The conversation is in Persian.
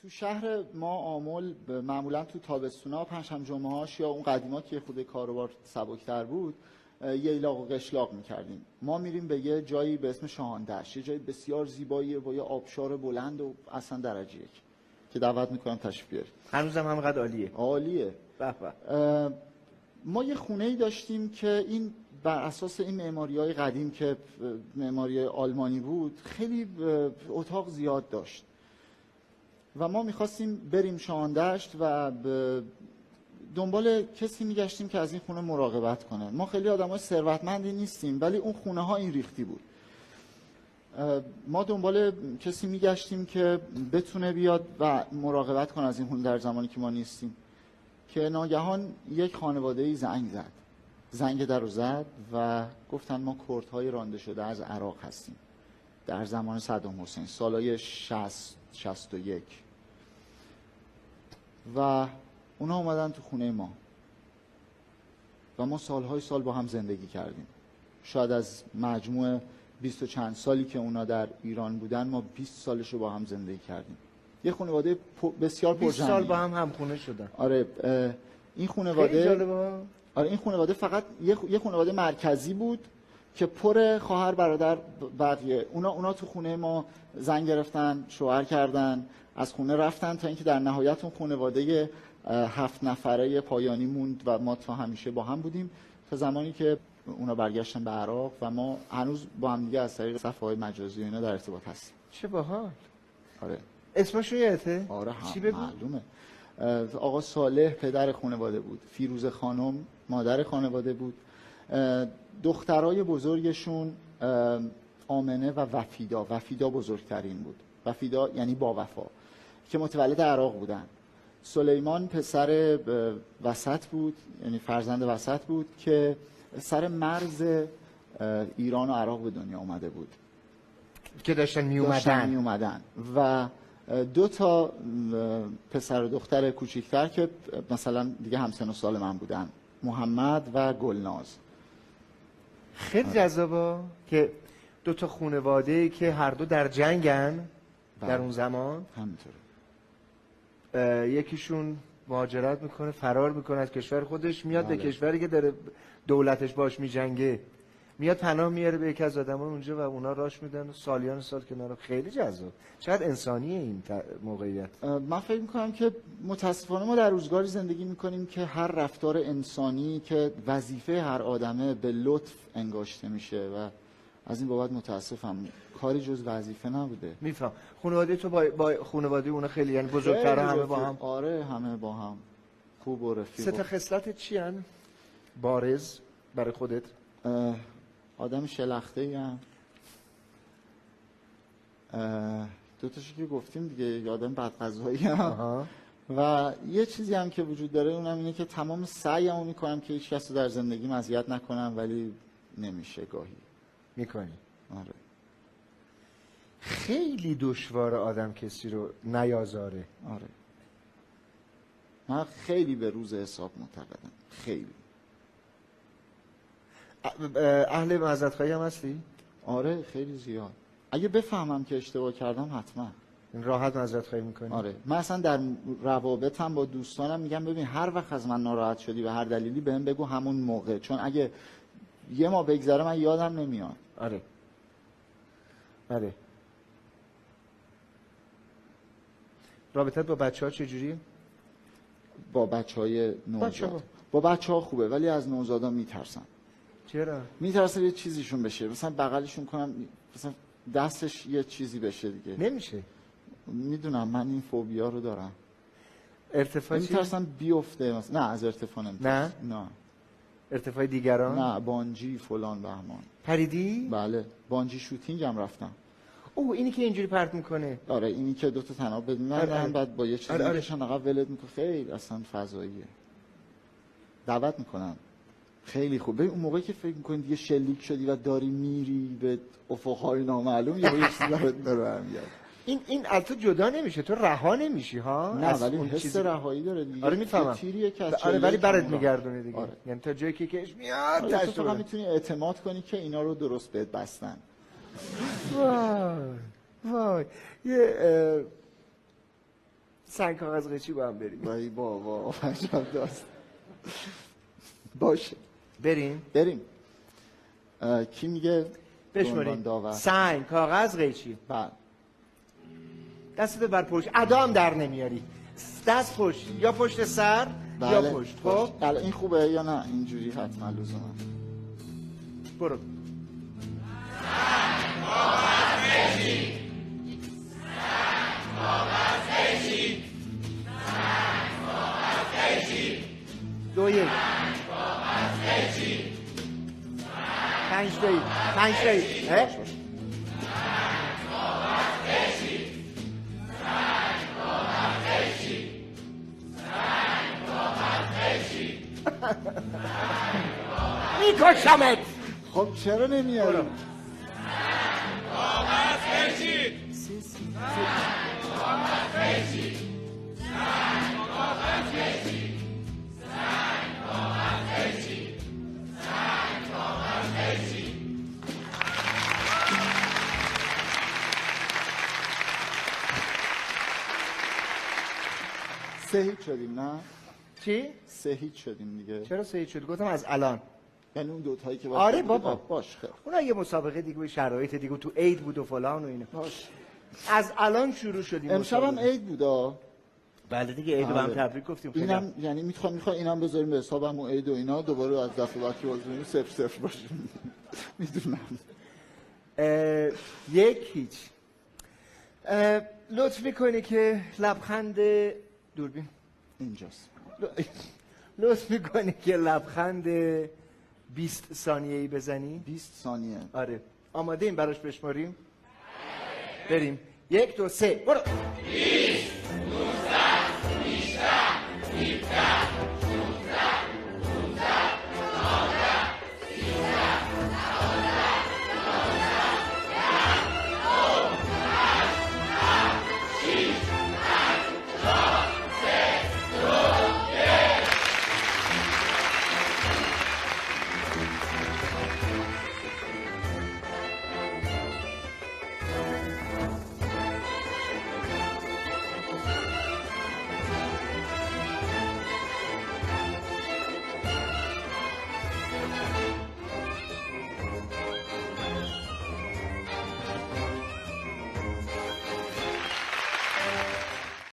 تو شهر ما آمل معمولا تو تابستونا پنجشنبه جمعه‌هاش یا اون قدیما که خود کاروبار سبک‌تر بود ییلاق و قشلاق می‌کردیم. ما میریم به یه جایی به اسم شاهاندشت، یه جای بسیار زیباییه با یه آبشار بلند و اصلا درجه یک که دعوت می‌کنم تشریف بیارید. هنوزم همینقدر عالیه. عالیه. به به. ما یه خونه‌ای داشتیم که این بر اساس این معماری‌های قدیم که معماری آلمانی بود خیلی اتاق زیاد داشت و ما می‌خواستیم بریم شاهاندشت و دنبال کسی می‌گشتیم که از این خونه مراقبت کنه. ما خیلی آدمای ثروتمندی نیستیم ولی اون خونه‌ها این ریختی بود. ما دنبال کسی می‌گشتیم که بتونه بیاد و مراقبت کنه از این خونه در زمانی که ما نیستیم که ناگهان یک خانواده‌ای زنگ در رو زد و گفتن ما کردهای رانده شده از عراق هستیم در زمان صدام حسین سالهای 60-61 و اونا اومدن تو خونه ما و ما سالهای سال با هم زندگی کردیم. شاید از مجموع 20 و چند سالی که اونا در ایران بودن ما 20 سالشو با هم زندگی کردیم. یه خانواده بسیار پرجمعی. 20 سال با هم همخونه شدن. آره این خانواده خیلی جالبه. آره این خانواده فقط یه خانواده مرکزی بود که پر خواهر برادر بقیه. اونا تو خونه ما زن گرفتن، شوهر کردن، از خونه رفتن تا اینکه در نهایت اون خانواده 7 نفره پایانی موند و ما تا همیشه با هم بودیم تا زمانی که اونا برگشتن به عراق و ما هنوز با هم دیگه از طریق صفحه‌های مجازی و اینا در ارتباط هستیم. چه باحال. آره. اسمشون یادته؟ آره چی بگو؟ معلومه. آقا صالح پدر خانواده بود، فیروزه خانم مادر خانواده بود، دخترای بزرگشون آمنه و وفیدا بزرگترین بود. وفیدا یعنی با وفا که متولد عراق بودن. سلیمان پسر وسط بود، یعنی فرزند وسط بود که سر مرز ایران و عراق به دنیا اومده بود که داشتن می اومدن و 2 تا پسر و دختر کوچیکتر که مثلا دیگه همسن و سال من بودن، محمد و گلناز. خیلی جذابه که 2 تا خانواده که هر دو در جنگن در اون زمان. همینطوره. یکیشون مهاجرت میکنه، فرار میکنه از کشور خودش، میاد به کشوری که داره دولتش باش میجنگه، میاد پناه میاره به یکی از آدمای اونجا و اونا راش میدن و سالیان سال کنار. خیلی جذاب. چقدر انسانیه این موقعیت. من فکر میکنم که متاسفانه ما در روزگاری زندگی میکنیم که هر رفتار انسانی که وظیفه هر آدمه به لطف انگاشته میشه و از این بابت متاسفم. کاری جز وظیفه نبوده. میفهم. خانواده تو با خانواده اونا خیلی یعنی بزرگتر همه با هم؟ آره همه با هم خوب و رفیق. 3 تا خصلت چی هن؟ بارز برای خودت؟ آدم شلخته ام. 2 تاشو که گفتیم دیگه. آدم بدغذایی ام. و یه چیزی هم که وجود داره اونم اینه که تمام سعیمو میکنم که هیچ کس رو در زندگیم اذیت نکنم ولی نمیشه گاهی. میکنی؟ آره. خیلی دشواره آدم کسی رو نیازاره. آره. من خیلی به روز حساب معتقدم. خیلی. اهل معذرت خواهی هم هستی؟ آره خیلی زیاد. اگه بفهمم که اشتباه کردم حتما. راحت معذرت خواهی میکنی؟ آره. من اصلا در روابطم با دوستانم میگم ببین هر وقت از من ناراحت شدی به هر دلیلی بهم بگو همون موقع، چون اگه یه ماه بگذره من یادم نمیاد. آره. آره. رابطت با بچه‌ها چجوریه؟ با بچه‌های نوزاد. با بچه‌ها خوبه ولی از نوزادا میترسم. چرا؟ میترسم یه چیزیشون بشه، مثلا بغلشون کنم مثلا دستش یه چیزی بشه دیگه. نمیشه. میدونم من این فوبیا رو دارم. ارتفاع چی؟ میترسم بیفته مثلا. نه از ارتفاع نمیترسم. نه. ارتفاع دیگران؟ نه بانجی فلان بهمان. پریدی؟ بله بانجی شوتینگ هم رفتم. اینی که اینجوری پرت میکنه. آره اینی که 2 تا تناب بدون بعد با یه چیزی میکشن عقب ولت میکنه. خیلی اصلا فضاییه. دعوت میکنم. خیلی خوب. ببین اون موقعی که فکر میکنی دیگه شلیک شدی و داری میری به افقهای نامعلوم یه چیزی داره میاد. این از تو جدا نمیشه، تو رها نمیشی ها. نه ولی اون حس رهایی داره دیگه. آره میفهمم. تیریه که از آره ولی برات میگردونه دیگه. آره. یعنی تا جایی که کش میاد تو فقط میتونی اعتماد کنی که اینا رو درست بهت بستن. وای. یه سنگ کاغذ قیچی با هم بریم. وای بابا عجب داست. باشه بریم. کی میگه بشماریم؟ سنگ کاغذ قیچی. بله. دستت بر پشت، ادام در نمیاری، دست پشت، یا پشت سر یا پشت. خب این خوبه یا نه؟ اینجوری حتما لزوما. برو. دو یک 5 تایی میکشمت. خب چرا نمیاری؟ سه شدیم نه؟ چی؟ 3 شدیم دیگه. چرا 3 شد؟ گفتم از الان. یعنی اون دوتایی که آره بابا باش خیلی. اون یه مسابقه دیگه و شرایط دیگه تو عید بود و فلان و اینا. باش. از الان شروع شدیم. امشب هم عید بودا. بله دیگه عید رو هم تبریک گفتیم. اینم یعنی میخوام اینم بذاریم به حسابمون عید و اینا، دوباره از دفعه بعد که بازونیم 0-0 باشیم. میدونم. 1-0. لطف میکنی که لبخند دوربین اینجاست. لطف میکنی که لبخند 20 ثانیه‌ای بزنی؟ 20 ثانیه. آره. آماده این براش بشماریم؟ بریم. 1 2 3 برو. 20